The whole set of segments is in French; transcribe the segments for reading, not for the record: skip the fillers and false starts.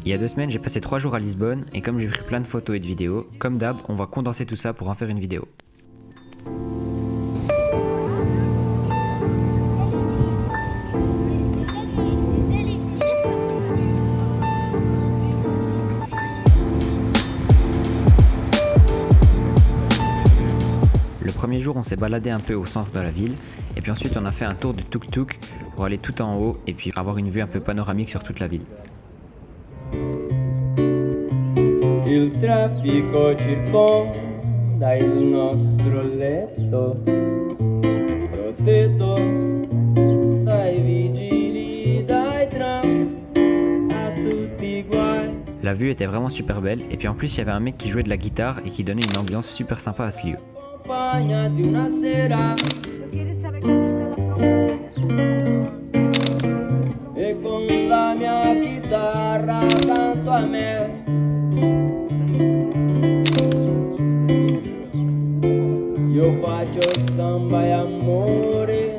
Il y a 2 semaines, j'ai passé 3 jours à Lisbonne et comme j'ai pris plein de photos et de vidéos, comme d'hab, on va condenser tout ça pour en faire une vidéo. Le premier jour, on s'est baladé un peu au centre de la ville et puis ensuite on a fait un tour du tuk-tuk pour aller tout en haut et puis avoir une vue un peu panoramique sur toute la ville. Il traffico circonda il nostro letto, protetto dai vigili, dai tram, a tutti guai. La vue était vraiment super belle et puis en plus il y avait un mec qui jouait de la guitare et qui donnait une ambiance super sympa à ce lieu. Compagna di una sera e con la mia chitarra canto a me. Io faccio samba e amore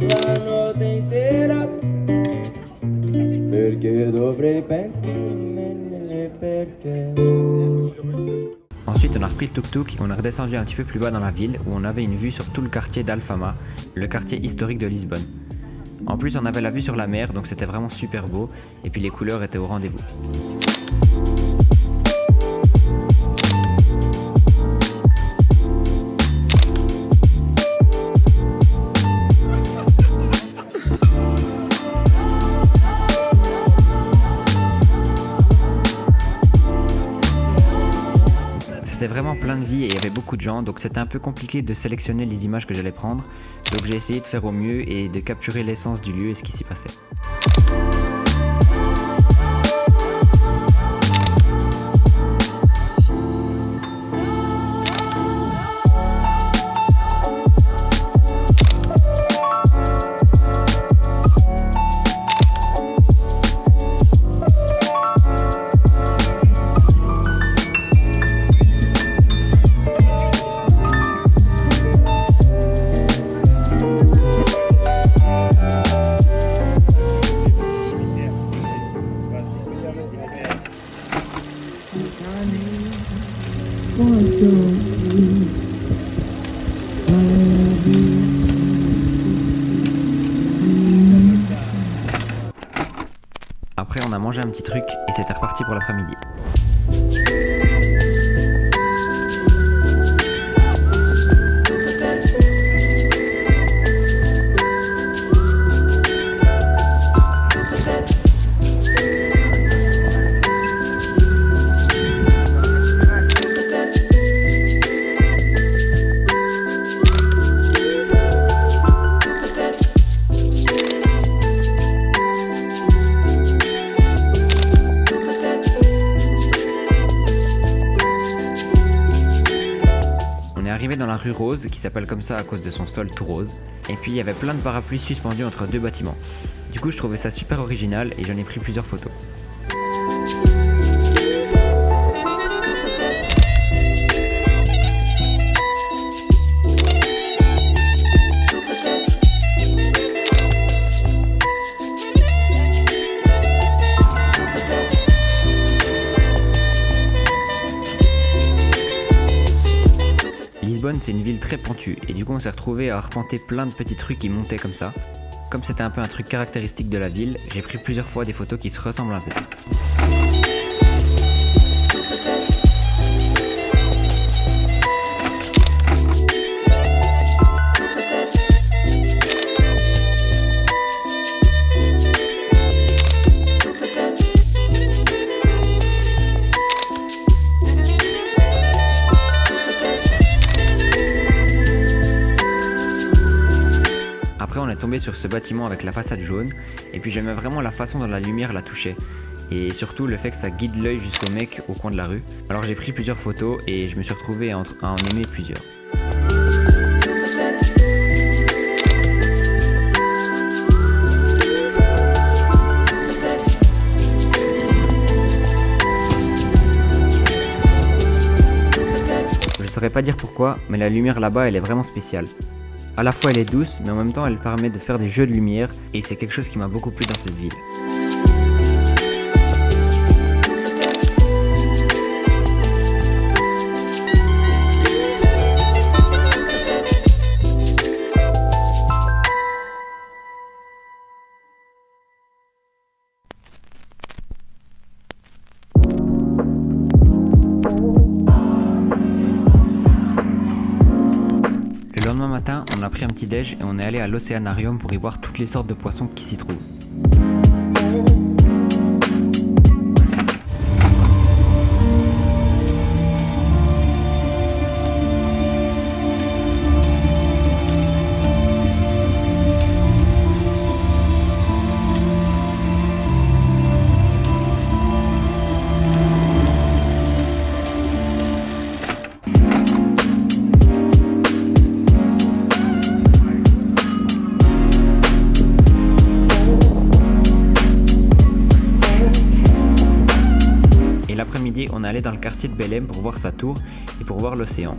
la notte intera perché dovrei pentirmene perché. Ensuite on a repris le tuk-tuk et on est redescendu un petit peu plus bas dans la ville où on avait une vue sur tout le quartier d'Alfama, le quartier historique de Lisbonne. En plus on avait la vue sur la mer donc c'était vraiment super beau et puis les couleurs étaient au rendez-vous. C'était vraiment plein de vie et il y avait beaucoup de gens, donc c'était un peu compliqué de sélectionner les images que j'allais prendre. Donc j'ai essayé de faire au mieux et de capturer l'essence du lieu et ce qui s'y passait. Après on a mangé un petit truc et c'était reparti pour l'après-midi. Arrivé dans la rue Rose, qui s'appelle comme ça à cause de son sol tout rose, et puis il y avait plein de parapluies suspendus entre 2 bâtiments. Du coup je trouvais ça super original et j'en ai pris plusieurs photos. Lisbonne c'est une ville très pentue et du coup on s'est retrouvé à arpenter plein de petits trucs qui montaient comme ça. Comme c'était un peu un truc caractéristique de la ville, j'ai pris plusieurs fois des photos qui se ressemblent un peu. Après on est tombé sur ce bâtiment avec la façade jaune et puis j'aimais vraiment la façon dont la lumière la touchait et surtout le fait que ça guide l'œil jusqu'au mec au coin de la rue. Alors j'ai pris plusieurs photos et je me suis retrouvé à en aimer plusieurs. Je saurais pas dire pourquoi, mais la lumière là-bas elle est vraiment spéciale. À la fois elle est douce, mais en même temps elle permet de faire des jeux de lumière et c'est quelque chose qui m'a beaucoup plu dans cette ville. matin, on a pris un petit déj et on est allé à l'océanarium pour y voir toutes les sortes de poissons qui s'y trouvent. L'après-midi, on est allé dans le quartier de Belém pour voir sa tour et pour voir l'océan.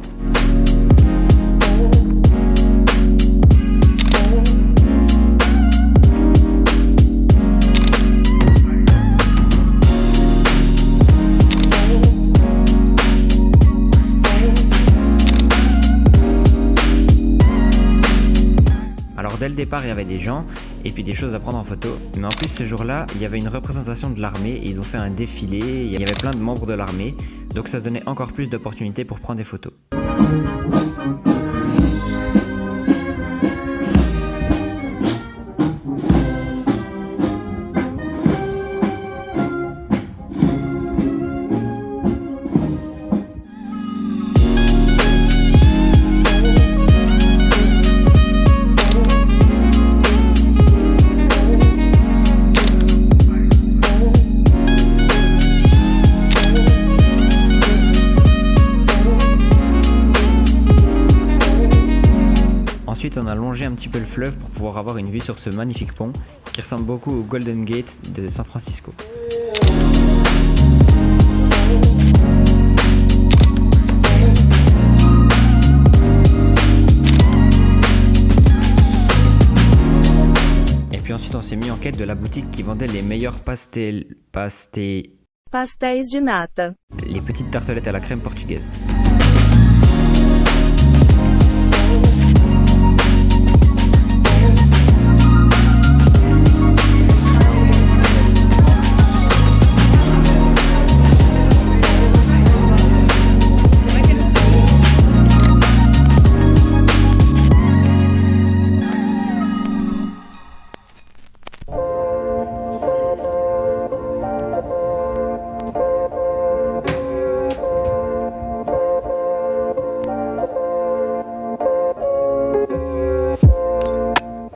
Alors dès le départ, il y avait des gens et puis des choses à prendre en photo. Mais en plus, ce jour-là, il y avait une représentation de l'armée et ils ont fait un défilé. Il y avait plein de membres de l'armée. Donc ça donnait encore plus d'opportunités pour prendre des photos. Ensuite, on a longé un petit peu le fleuve pour pouvoir avoir une vue sur ce magnifique pont qui ressemble beaucoup au Golden Gate de San Francisco. Et puis ensuite, on s'est mis en quête de la boutique qui vendait les meilleurs pastéis Pastéis de nata. Les petites tartelettes à la crème portugaise.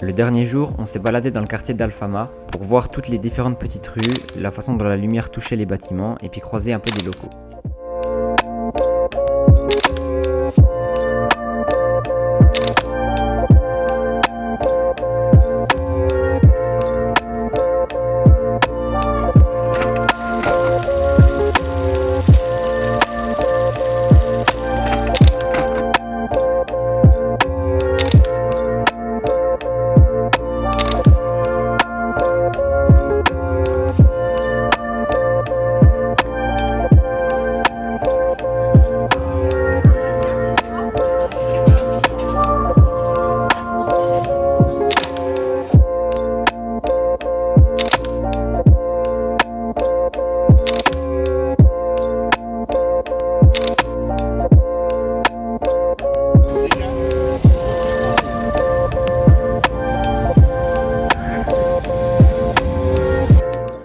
Le dernier jour, on s'est baladé dans le quartier d'Alfama pour voir toutes les différentes petites rues, la façon dont la lumière touchait les bâtiments et puis croiser un peu des locaux.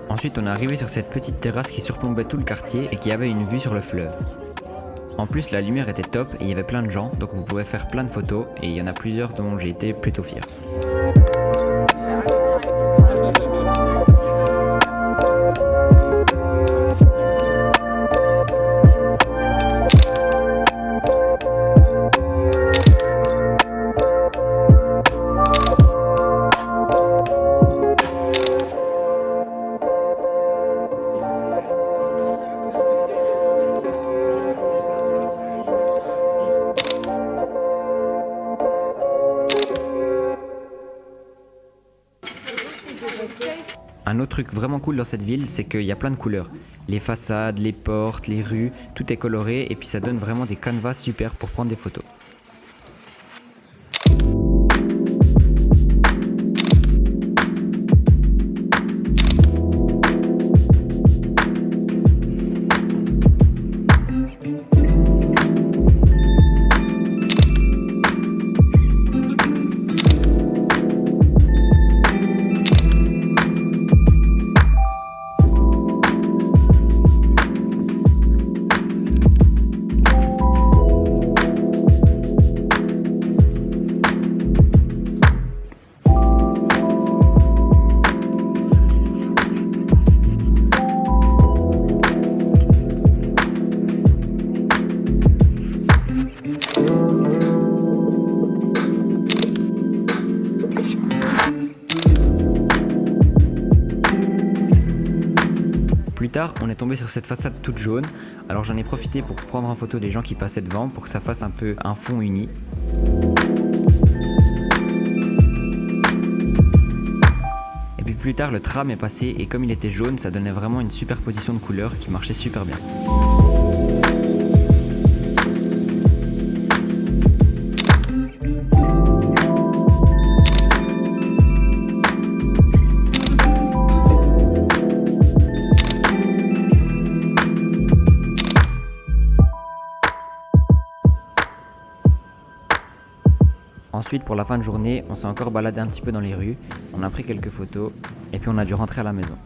Ensuite, on est arrivé sur cette petite terrasse qui surplombait tout le quartier et qui avait une vue sur le fleuve. En plus, la lumière était top et il y avait plein de gens, donc on pouvait faire plein de photos et il y en a plusieurs dont j'ai été plutôt fier. Un autre truc vraiment cool dans cette ville, c'est qu'il y a plein de couleurs. Les façades, les portes, les rues, tout est coloré et puis ça donne vraiment des canevas super pour prendre des photos. tard, on est tombé sur cette façade toute jaune, alors j'en ai profité pour prendre en photo les gens qui passaient devant pour que ça fasse un peu un fond uni. Et puis plus tard, le tram est passé et comme il était jaune, ça donnait vraiment une superposition de couleurs qui marchait super bien. Ensuite, pour la fin de journée, on s'est encore baladé un petit peu dans les rues, on a pris quelques photos et puis on a dû rentrer à la maison.